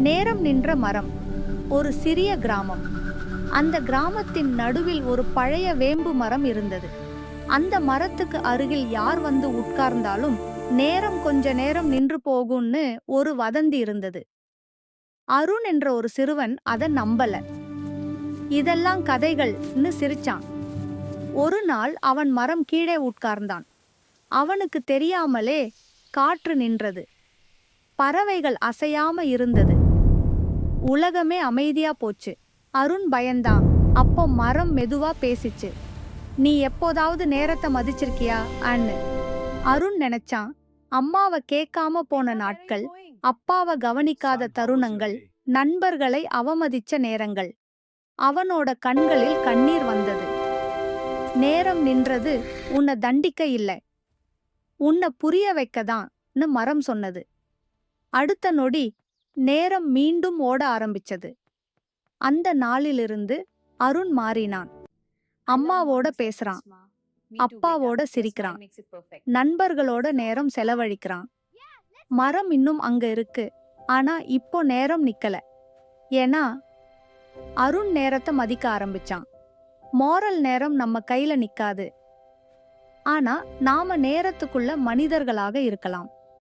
நேரம் நின்ற மரம். ஒரு சிறிய கிராமம். அந்த கிராமத்தின் நடுவில் ஒரு பழைய வேம்பு மரம் இருந்தது. அந்த மரத்துக்கு அருகில் யார் வந்து உட்கார்ந்தாலும் நேரம் கொஞ்ச நேரம் நின்று போகும்னு ஒரு வதந்தி இருந்தது. அருண் என்ற ஒரு சிறுவன் அத நம்பல. இதெல்லாம் கதைகள்னு சிரிச்சான். ஒரு நாள் அவன் மரம் கீழே உட்கார்ந்தான். அவனுக்கு தெரியாமலே காற்று நின்றது. பறவைகள் அசையாம இருந்தது. உலகமே அமைதியா போச்சு. அருண் பயந்தான். அப்போ மரம் மெதுவா பேசிச்சு. நீ எப்போதாவது நேரத்தை மதிச்சிருக்கியா அன்னு. அருண் நினைச்சான், அம்மாவை கேட்காம போன நாட்கள், அப்பாவை கவனிக்காத தருணங்கள், நண்பர்களை அவமதிச்ச நேரங்கள். அவனோட கண்களில் கண்ணீர் வந்தது. நேரம் நின்றது உன்னை தண்டிக்க இல்லை, உன்னை புரிய வைக்கதான்னு மரம் சொன்னது. அடுத்த நொடி நேரம் மீண்டும் ஓட ஆரம்பிச்சது. அந்த நாளிலிருந்து அருண் மாறினான். அம்மாவோட பேசுறான், அப்பாவோட சிரிக்கிறான், நண்பர்களோட நேரம் செலவழிக்கிறான். மரம் இன்னும் அங்க இருக்கு, ஆனா இப்போ நேரம் நிக்கல. ஏன்னா அருண் நேரத்தை மதிக்க ஆரம்பிச்சான். மோரல் நேரம் நம்ம கையில நிக்காது, ஆனா நாம நேரத்துக்குள்ள மனிதர்களாக இருக்கலாம்.